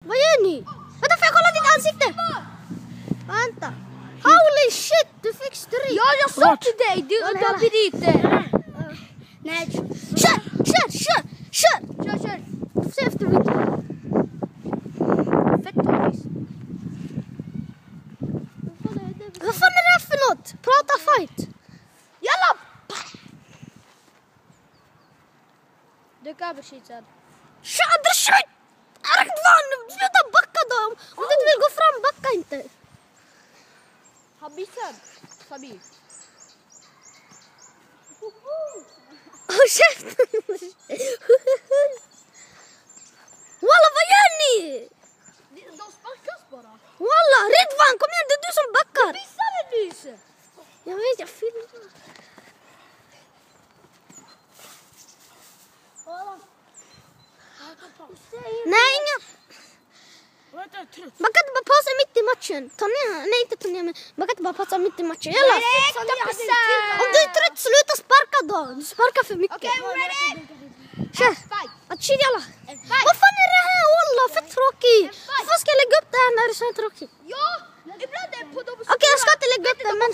Vad gör ni? Vänta, får jag kolla ditt ansikte? Vänta. Holy shit, du fick stryk. Ja, jag sa till dig. Du är dit. Nej, kör. Du får se efter vinkeln. Fett tråkigt. Vad fan är det här för något? Prata fight. Jalla! Det kan bli shit sen. Shadra shit! Erdvan, sluta backa då. Om du inte vill gå fram, backa inte. Habisen. Sabi. Håll käften. Walla, vad gör ni? De sparkas bara. Walla, Ridvan, kom igen, det är du som backar. Missade nyss. Jag vet, jag filmar. Nej, inga. Man kan inte bara pausa mitt i matchen. Ta ner, nej inte ta ner, men man kan inte bara pausa mitt i matchen. Jalla. Om du är trött, sluta sparka då. Du sparkar för mycket. Okej, ready? Kör. Atchid, jalla. Vad fan är det här? Wallah, fett tråkigt. Varför ska jag lägga upp det här när det är så tråkigt? Ja, ibland är det på de Okej, jag ska inte lägga upp det, men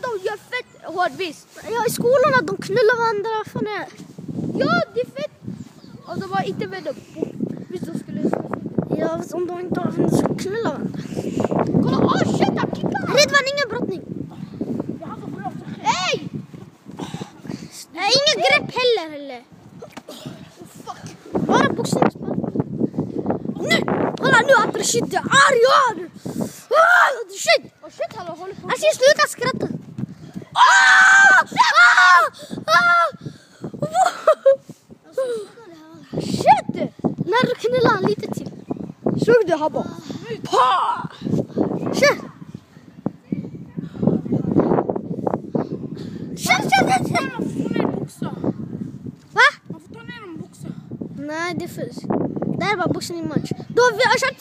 de gör fett hård visst. ja, i skolorna de knullar varandra. Vad fan är det? Ja, det är fett. Och de var inte med dem. Visst, de skulle... Ja, om de inte har de ska knulla varandra. Kolla, shit, han kickar. Ridvan, ingen brottning. Hej! Ingen grepp heller. Bara boxningsspark. Nu! Kolla nu att shit, jag är arg! Shit! Och shit, han håller på. Alltså, sluta skratta. Shit! När du knullar han lite till. Såg du han bara? Kör! Kör! Va? Man får ta ner en boxa. Nej, det finns. Det här var boxningsmatch. Då vi har kört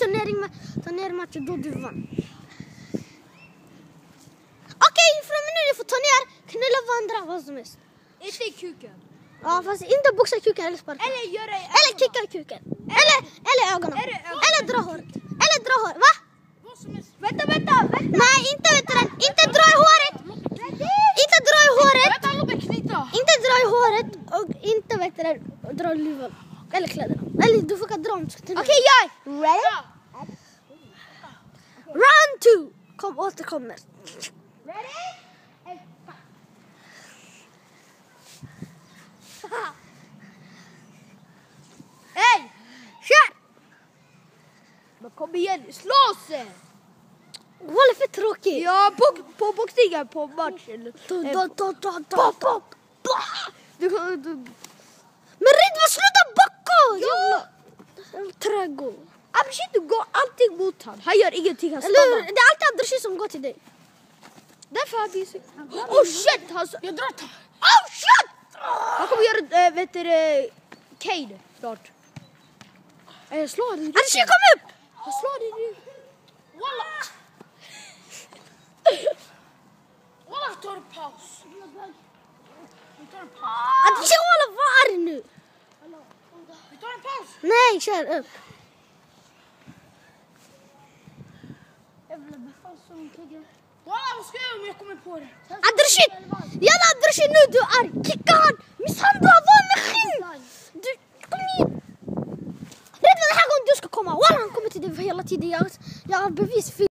turneringsmatch och då du vann. Okej, från nu du får ta ner, knulla varandra, vad som helst. Inte i kuken. Ja, fast inte boxa kuken eller sparka. Eller gör det i Eller kicka i kuken. Eller ögonen. Eller dra håret. Va? Vad som helst. Vänta. Nej, inte vet du. Inte dra i håret. Inte dra i håret. Vänta, låt mig knyta. Inte dra i håret och inte vet du, dra i luvan. Eller kläderna. Eller du får dra om. Okej, jag. Ready? Round 2. Återkommer. Ready? Hej! Kör! Men kom igen, slåss! Vad är för tråkigt? Ja, på boxningen på matchen. Men Ridvan, sluta backa! Jävla trädgård. Abshit, du går alltid mot han. Han gör ingenting, han Eller hur? stannar. Det är alltid Abdurshi som går till dig. Därför har vi... Oh shit! Jag drar ta. Oh shit! Han kommer göra, vet du, Kane snart. Jag slår dig. Abdurshi, kom upp! Jag slår dig nu. Walla, vi tar en paus. Vi tar en paus. Abdurshi, hålla, vad är det nu? Vi tar en paus. Nej, kör upp. Walla, vad ska jag göra om jag kommer på det? Abdurshi! Jalla Abdurshi, nu du är kicka han! Misshandla, var med skinn! Du, kom igen! Ridvan, den här gången du ska komma. Walla, han kommer till dig hela tiden. Jag har bevis.